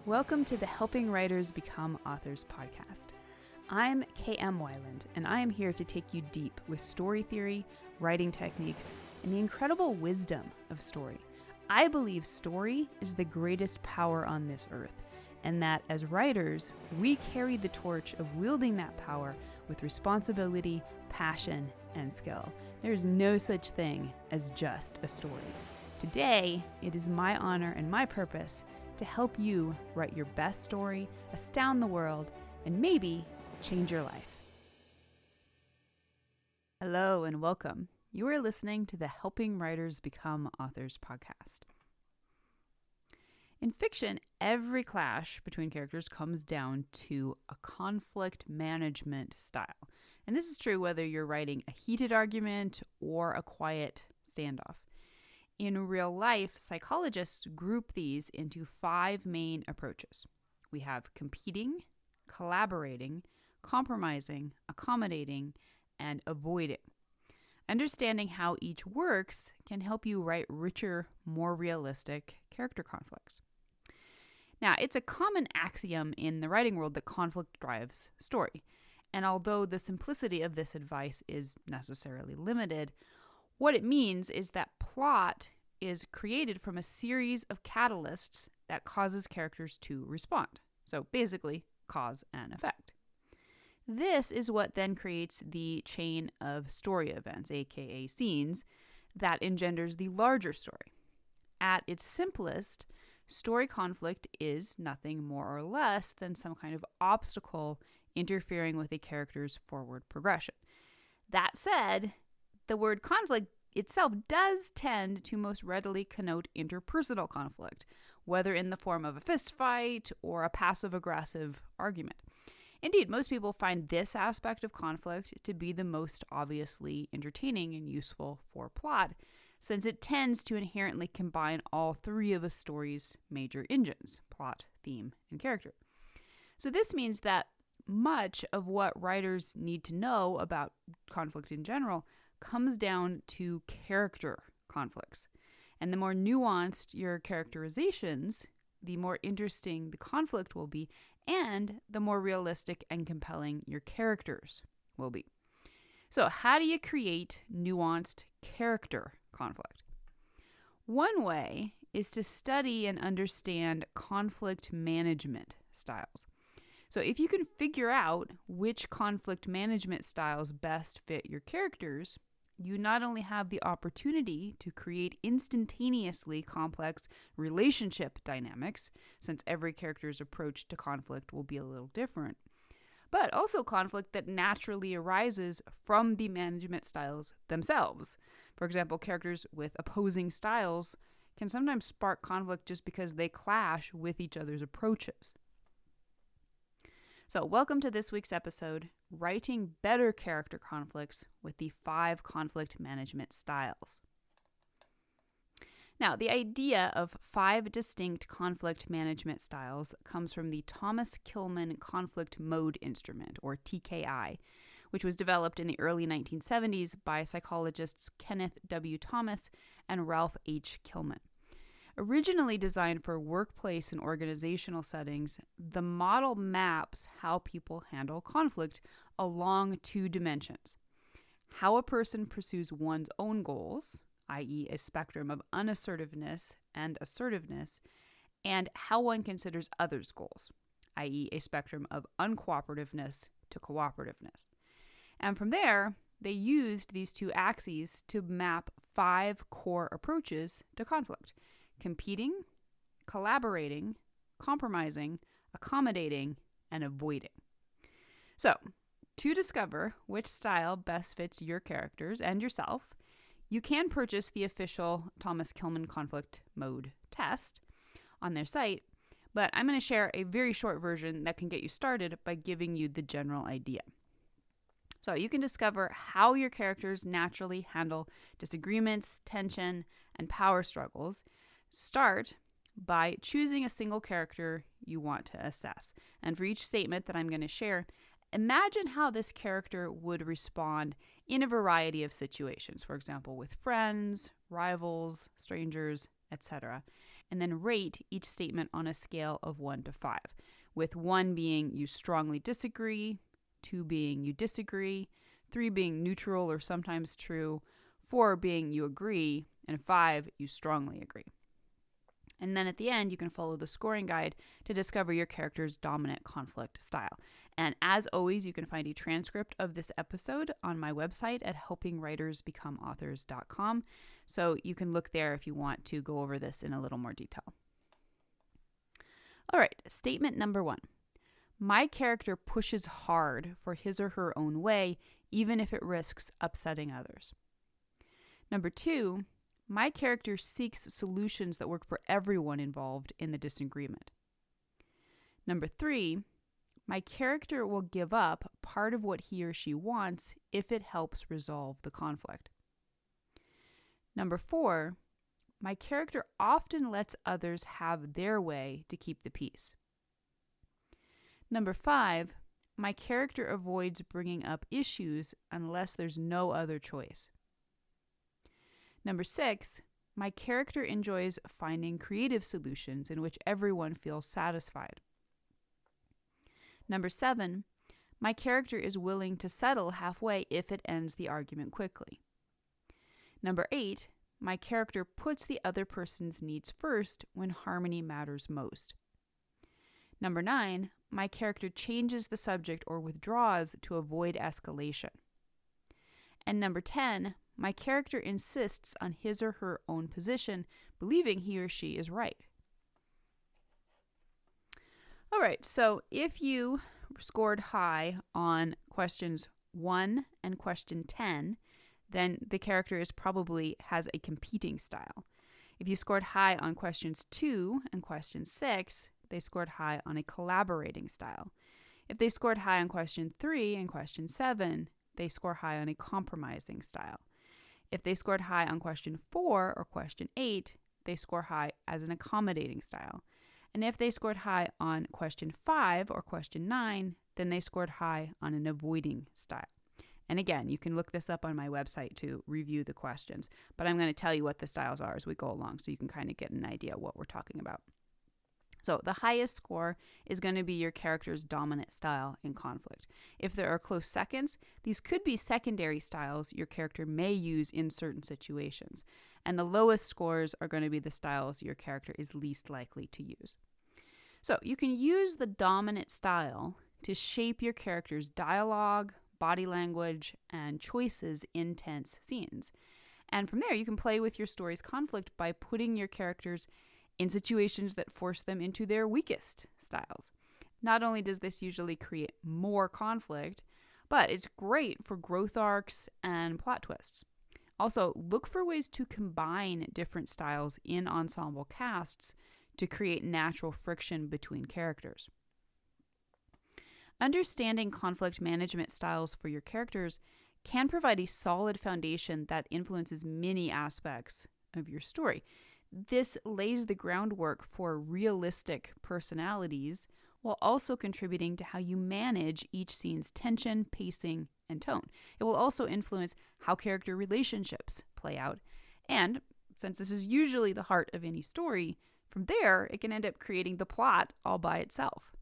Welcome to the Helping Writers Become Authors podcast. I'm KM Weiland, and I am here to take you deep with story theory, writing techniques, and the incredible wisdom of story. I believe story is the greatest power on this earth, and that as writers, we carry the torch of wielding that power with responsibility, passion, and skill. There's no such thing as just a story. Today, it is my honor and my purpose to help you write your best story, astound the world, and maybe change your life. Hello and welcome. You are listening to the Helping Writers Become Authors podcast. In fiction, every clash between characters comes down to a conflict management style. And this is true whether you're writing a heated argument or a quiet standoff. In real life, psychologists group these into 5 main approaches. We have competing, collaborating, compromising, accommodating, and avoiding. Understanding how each works can help you write richer, more realistic character conflicts. Now, it's a common axiom in the writing world that conflict drives story. And although the simplicity of this advice is necessarily limited, what it means is that plot is created from a series of catalysts that causes characters to respond. So basically, cause and effect. This is what then creates the chain of story events, aka scenes, that engenders the larger story. At its simplest, story conflict is nothing more or less than some kind of obstacle interfering with a character's forward progression. That said, the word conflict itself does tend to most readily connote interpersonal conflict, whether in the form of a fist fight or a passive-aggressive argument. Indeed, most people find this aspect of conflict to be the most obviously entertaining and useful for plot, since it tends to inherently combine all 3 of a story's major engines: plot, theme, and character. So this means that much of what writers need to know about conflict in general comes down to character conflicts. And the more nuanced your characterizations, the more interesting the conflict will be, and the more realistic and compelling your characters will be. So, how do you create nuanced character conflict? One way is to study and understand conflict management styles. So if you can figure out which conflict management styles best fit your characters, you not only have the opportunity to create instantaneously complex relationship dynamics, since every character's approach to conflict will be a little different, but also conflict that naturally arises from the management styles themselves. For example, characters with opposing styles can sometimes spark conflict just because they clash with each other's approaches. So, welcome to this week's episode, Writing Better Character Conflicts with the 5 Conflict Management Styles. Now, the idea of 5 distinct conflict management styles comes from the Thomas Kilmann Conflict Mode Instrument, or TKI, which was developed in the early 1970s by psychologists Kenneth W. Thomas and Ralph H. Kilmann. Originally designed for workplace and organizational settings, the model maps how people handle conflict along 2 dimensions: how a person pursues one's own goals, i.e. a spectrum of unassertiveness and assertiveness, and how one considers others' goals, i.e. a spectrum of uncooperativeness to cooperativeness. And from there, they used these 2 axes to map 5 core approaches to conflict: competing, collaborating, compromising, accommodating, and avoiding. So, to discover which style best fits your characters and yourself, you can purchase the official Thomas Kilmann Conflict Mode test on their site, but I'm going to share a very short version that can get you started by giving you the general idea. So you can discover how your characters naturally handle disagreements, tension, and power struggles. Start by choosing a single character you want to assess. And for each statement that I'm going to share, imagine how this character would respond in a variety of situations. For example, with friends, rivals, strangers, etc. and then rate each statement on a scale of 1 to 5, with 1 being you strongly disagree, 2 being you disagree, 3 being neutral or sometimes true, 4 being you agree, and 5 you strongly agree. And then at the end, you can follow the scoring guide to discover your character's dominant conflict style. And as always, you can find a transcript of this episode on my website at helpingwritersbecomeauthors.com. So you can look there if you want to go over this in a little more detail. All right, statement number 1. My character pushes hard for his or her own way, even if it risks upsetting others. Number 2, my character seeks solutions that work for everyone involved in the disagreement. Number 3, my character will give up part of what he or she wants if it helps resolve the conflict. Number 4, my character often lets others have their way to keep the peace. Number 5, my character avoids bringing up issues unless there's no other choice. Number 6, my character enjoys finding creative solutions in which everyone feels satisfied. Number 7, my character is willing to settle halfway if it ends the argument quickly. Number 8, my character puts the other person's needs first when harmony matters most. Number 9, my character changes the subject or withdraws to avoid escalation. And number 10, my character insists on his or her own position, believing he or she is right. All right, so if you scored high on questions 1 and question 10, then the character has a competing style. If you scored high on questions 2 and question 6, they scored high on a collaborating style. If they scored high on question 3 and question 7, they score high on a compromising style. If they scored high on question 4 or question 8, they score high as an accommodating style. And if they scored high on question 5 or question 9, then they scored high on an avoiding style. And again, you can look this up on my website to review the questions, but I'm going to tell you what the styles are as we go along so you can kind of get an idea of what we're talking about. So the highest score is going to be your character's dominant style in conflict. If there are close seconds, these could be secondary styles your character may use in certain situations. And the lowest scores are going to be the styles your character is least likely to use. So you can use the dominant style to shape your character's dialogue, body language, and choices in tense scenes. And from there, you can play with your story's conflict by putting your characters in situations that force them into their weakest styles. Not only does this usually create more conflict, but it's great for growth arcs and plot twists. Also, look for ways to combine different styles in ensemble casts to create natural friction between characters. Understanding conflict management styles for your characters can provide a solid foundation that influences many aspects of your story. This lays the groundwork for realistic personalities while also contributing to how you manage each scene's tension, pacing, and tone. It will also influence how character relationships play out. And since this is usually the heart of any story, from there, it can end up creating the plot all by itself.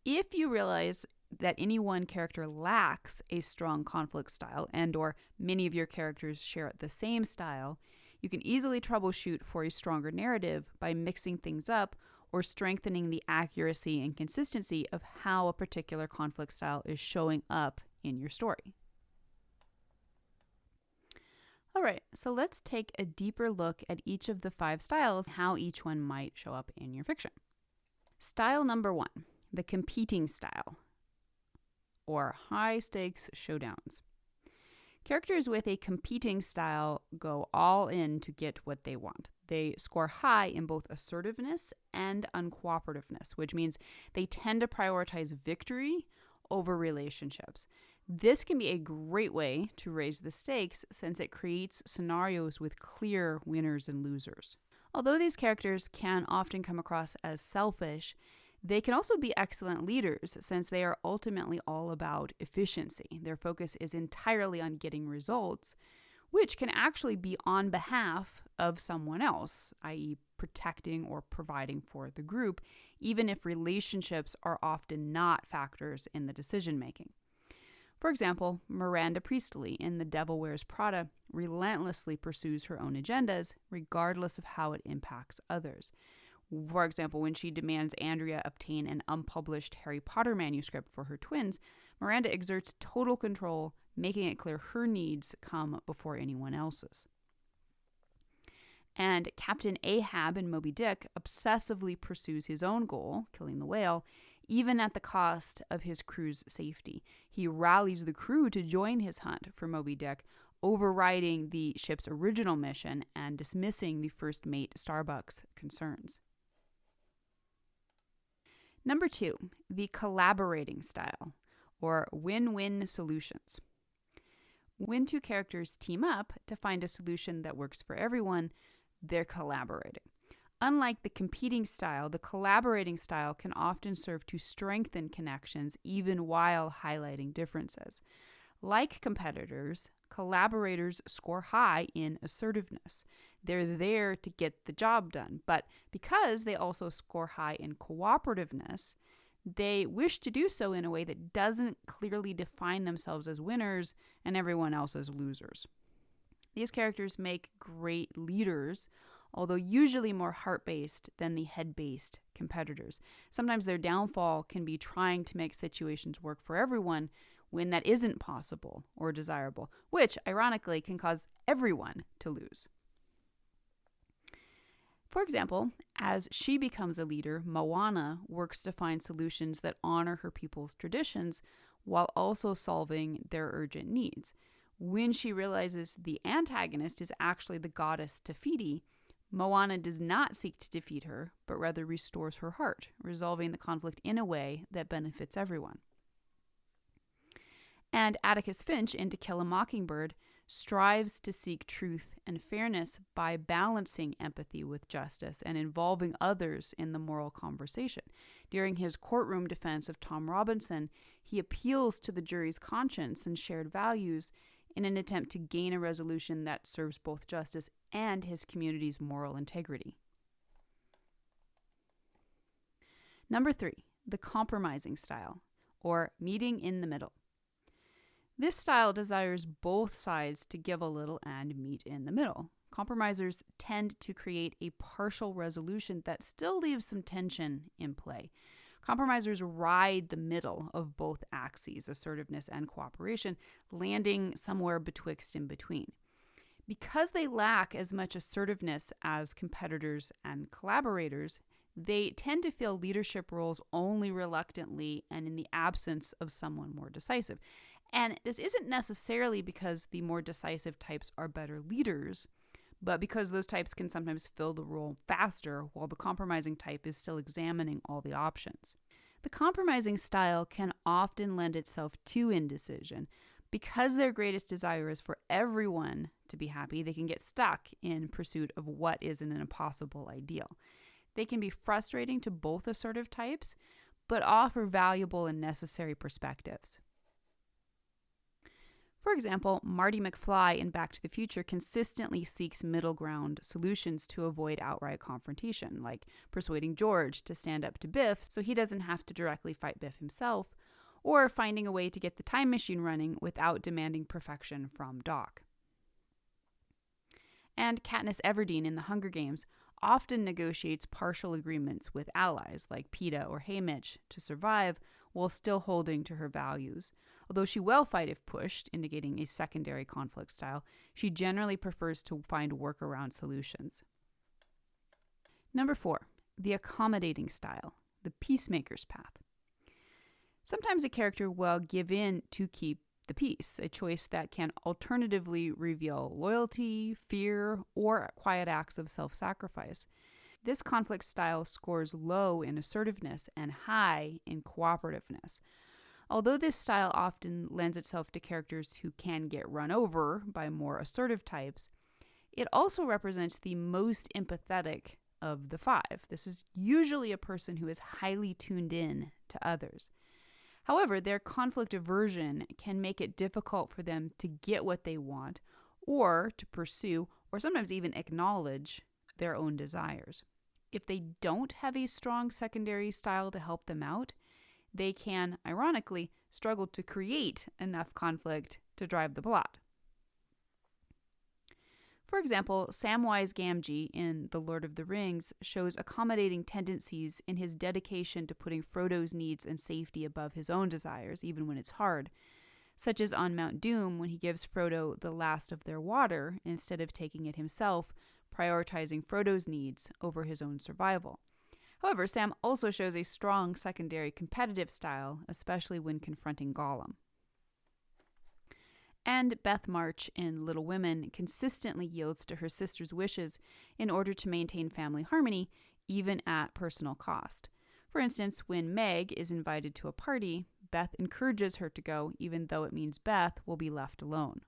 If you realize that any one character lacks a strong conflict style and/or many of your characters share the same style, you can easily troubleshoot for a stronger narrative by mixing things up or strengthening the accuracy and consistency of how a particular conflict style is showing up in your story. All right, so let's take a deeper look at each of the 5 styles, how each one might show up in your fiction. Style number 1, the competing style, or high-stakes showdowns. Characters with a competing style go all in to get what they want. They score high in both assertiveness and uncooperativeness, which means they tend to prioritize victory over relationships. This can be a great way to raise the stakes since it creates scenarios with clear winners and losers. Although these characters can often come across as selfish, they can also be excellent leaders since they are ultimately all about efficiency. Their focus is entirely on getting results, which can actually be on behalf of someone else, i.e., protecting or providing for the group, even if relationships are often not factors in the decision making. For example, Miranda Priestley in The Devil Wears Prada relentlessly pursues her own agendas, regardless of how it impacts others. For example, when she demands Andrea obtain an unpublished Harry Potter manuscript for her twins, Miranda exerts total control, making it clear her needs come before anyone else's. And Captain Ahab in Moby Dick obsessively pursues his own goal, killing the whale, even at the cost of his crew's safety. He rallies the crew to join his hunt for Moby Dick, overriding the ship's original mission and dismissing the first mate Starbuck's concerns. Number 2, the collaborating style, or win-win solutions. When two characters team up to find a solution that works for everyone, they're collaborating. Unlike the competing style, the collaborating style can often serve to strengthen connections even while highlighting differences. Like competitors, collaborators score high in assertiveness. They're there to get the job done, but because they also score high in cooperativeness, they wish to do so in a way that doesn't clearly define themselves as winners and everyone else as losers. These characters make great leaders, although usually more heart-based than the head-based competitors. Sometimes their downfall can be trying to make situations work for everyone when that isn't possible or desirable, which, ironically, can cause everyone to lose. For example, as she becomes a leader, Moana works to find solutions that honor her people's traditions while also solving their urgent needs. When she realizes the antagonist is actually the goddess Te Fiti, Moana does not seek to defeat her, but rather restores her heart, resolving the conflict in a way that benefits everyone. And Atticus Finch in To Kill a Mockingbird strives to seek truth and fairness by balancing empathy with justice and involving others in the moral conversation. During his courtroom defense of Tom Robinson, he appeals to the jury's conscience and shared values in an attempt to gain a resolution that serves both justice and his community's moral integrity. Number 3, the compromising style, or meeting in the middle. This style desires both sides to give a little and meet in the middle. Compromisers tend to create a partial resolution that still leaves some tension in play. Compromisers ride the middle of both axes, assertiveness and cooperation, landing somewhere betwixt in between. Because they lack as much assertiveness as competitors and collaborators, they tend to fill leadership roles only reluctantly and in the absence of someone more decisive. And this isn't necessarily because the more decisive types are better leaders, but because those types can sometimes fill the role faster while the compromising type is still examining all the options. The compromising style can often lend itself to indecision. Because their greatest desire is for everyone to be happy, they can get stuck in pursuit of what is an impossible ideal. They can be frustrating to both assertive types, but offer valuable and necessary perspectives. For example, Marty McFly in Back to the Future consistently seeks middle ground solutions to avoid outright confrontation, like persuading George to stand up to Biff so he doesn't have to directly fight Biff himself, or finding a way to get the time machine running without demanding perfection from Doc. And Katniss Everdeen in The Hunger Games often negotiates partial agreements with allies like Peeta or Haymitch to survive while still holding to her values. Although she will fight if pushed, indicating a secondary conflict style, she generally prefers to find workaround solutions. Number 4, the accommodating style, the peacemaker's path. Sometimes a character will give in to keep the peace, a choice that can alternatively reveal loyalty, fear, or quiet acts of self-sacrifice. This conflict style scores low in assertiveness and high in cooperativeness. Although this style often lends itself to characters who can get run over by more assertive types, it also represents the most empathetic of the 5. This is usually a person who is highly tuned in to others. However, their conflict aversion can make it difficult for them to get what they want, or to pursue, or sometimes even acknowledge their own desires. if they don't have a strong secondary style to help them out, they can, ironically, struggle to create enough conflict to drive the plot. For example, Samwise Gamgee in The Lord of the Rings shows accommodating tendencies in his dedication to putting Frodo's needs and safety above his own desires, even when it's hard, such as on Mount Doom when he gives Frodo the last of their water instead of taking it himself, prioritizing Frodo's needs over his own survival. However, Sam also shows a strong secondary competitive style, especially when confronting Gollum. And Beth March in Little Women consistently yields to her sister's wishes in order to maintain family harmony, even at personal cost. For instance, when Meg is invited to a party, Beth encourages her to go, even though it means Beth will be left alone.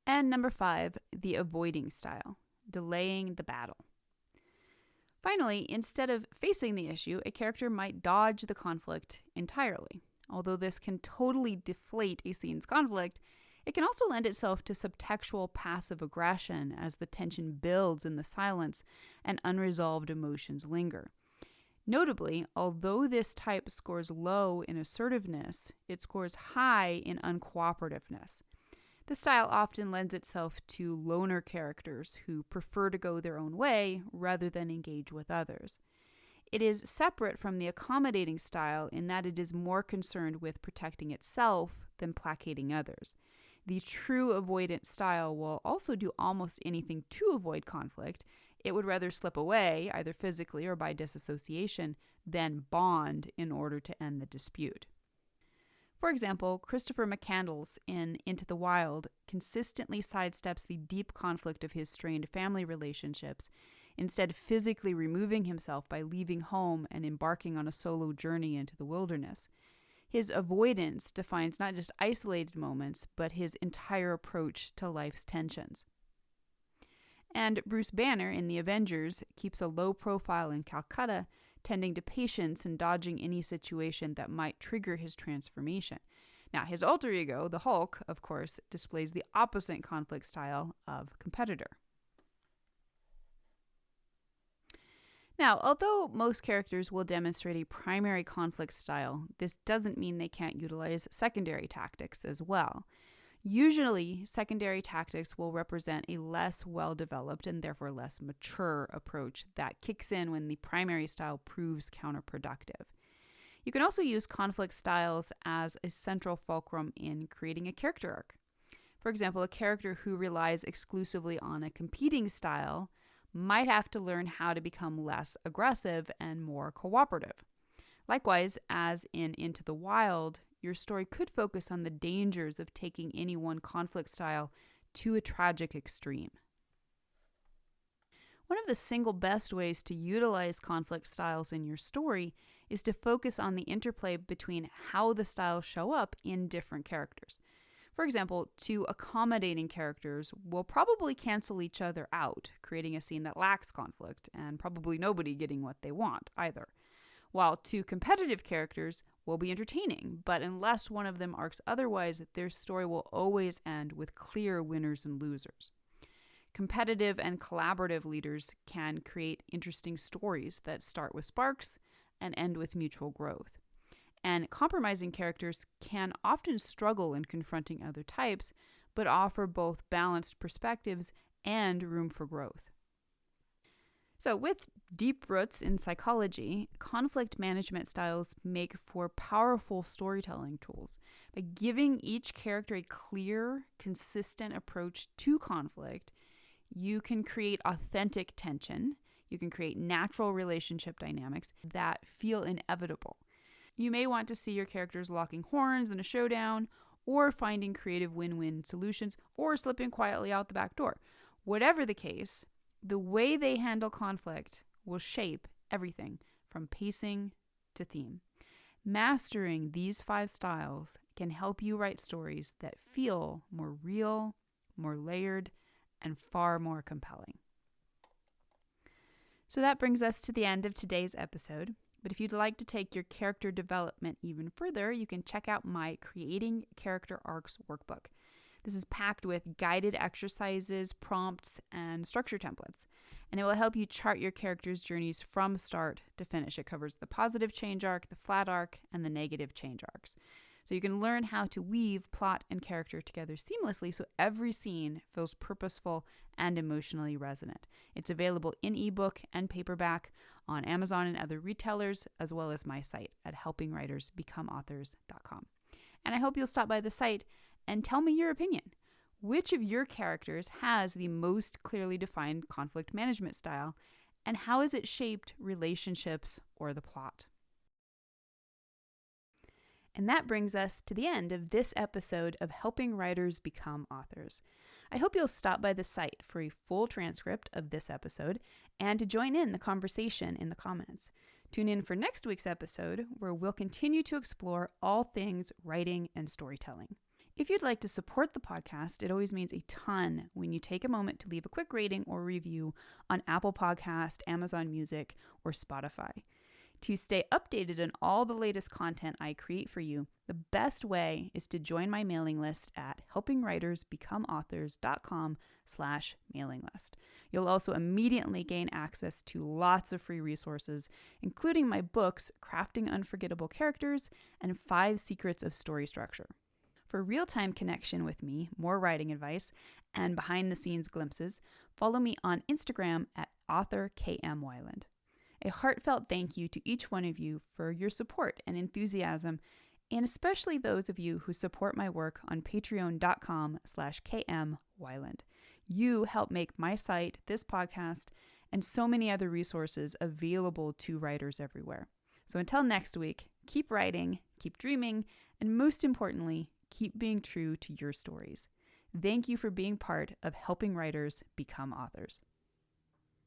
And number 5, the avoiding style, delaying the battle. Finally, instead of facing the issue, a character might dodge the conflict entirely. Although this can totally deflate a scene's conflict, it can also lend itself to subtextual passive aggression as the tension builds in the silence and unresolved emotions linger. Notably, although this type scores low in assertiveness, it scores high in uncooperativeness. The style often lends itself to loner characters who prefer to go their own way rather than engage with others. It is separate from the accommodating style in that it is more concerned with protecting itself than placating others. The true avoidant style will also do almost anything to avoid conflict. It would rather slip away, either physically or by disassociation, than bond in order to end the dispute. For example, Christopher McCandless in Into the Wild consistently sidesteps the deep conflict of his strained family relationships, instead physically removing himself by leaving home and embarking on a solo journey into the wilderness. His avoidance defines not just isolated moments, but his entire approach to life's tensions. And Bruce Banner in The Avengers keeps a low profile in Calcutta, tending to patience and dodging any situation that might trigger his transformation. Now, his alter ego, the Hulk, of course, displays the opposite conflict style of competitor. Now, although most characters will demonstrate a primary conflict style, this doesn't mean they can't utilize secondary tactics as well. Usually, secondary tactics will represent a less well-developed and therefore less mature approach that kicks in when the primary style proves counterproductive. You can also use conflict styles as a central fulcrum in creating a character arc. For example, a character who relies exclusively on a competing style might have to learn how to become less aggressive and more cooperative. Likewise, as in Into the Wild, your story could focus on the dangers of taking any one conflict style to a tragic extreme. One of the single best ways to utilize conflict styles in your story is to focus on the interplay between how the styles show up in different characters. For example, two accommodating characters will probably cancel each other out, creating a scene that lacks conflict, and probably nobody getting what they want either. While two competitive characters will be entertaining, but unless one of them arcs otherwise, their story will always end with clear winners and losers. Competitive and collaborative leaders can create interesting stories that start with sparks and end with mutual growth. And compromising characters can often struggle in confronting other types, but offer both balanced perspectives and room for growth. So, with deep roots in psychology, conflict management styles make for powerful storytelling tools. By giving each character a clear, consistent approach to conflict, you can create authentic tension, you can create natural relationship dynamics that feel inevitable. You may want to see your characters locking horns in a showdown, or finding creative win-win solutions, or slipping quietly out the back door. Whatever the case, the way they handle conflict will shape everything from pacing to theme. Mastering these 5 styles can help you write stories that feel more real, more layered, and far more compelling. So that brings us to the end of today's episode. But if you'd like to take your character development even further, you can check out my Creating Character Arcs workbook. This is packed with guided exercises, prompts, and structure templates. And it will help you chart your character's journeys from start to finish. It covers the positive change arc, the flat arc, and the negative change arcs. So you can learn how to weave plot and character together seamlessly so every scene feels purposeful and emotionally resonant. It's available in ebook and paperback on Amazon and other retailers, as well as my site at helpingwritersbecomeauthors.com. And I hope you'll stop by the site and tell me your opinion. Which of your characters has the most clearly defined conflict management style, and how has it shaped relationships or the plot? And that brings us to the end of this episode of Helping Writers Become Authors. I hope you'll stop by the site for a full transcript of this episode and to join in the conversation in the comments. Tune in for next week's episode, where we'll continue to explore all things writing and storytelling. If you'd like to support the podcast, it always means a ton when you take a moment to leave a quick rating or review on Apple Podcast, Amazon Music, or Spotify. To stay updated on all the latest content I create for you, the best way is to join my mailing list at helpingwritersbecomeauthors.com/mailing list. You'll also immediately gain access to lots of free resources, including my books, Crafting Unforgettable Characters and 5 Secrets of Story Structure. For real-time connection with me, more writing advice, and behind-the-scenes glimpses, follow me on Instagram at authorkmwyland. A heartfelt thank you to each one of you for your support and enthusiasm, and especially those of you who support my work on patreon.com/kmwyland. You help make my site, this podcast, and so many other resources available to writers everywhere. So until next week, keep writing, keep dreaming, and most importantly, keep being true to your stories. Thank you for being part of Helping Writers Become Authors.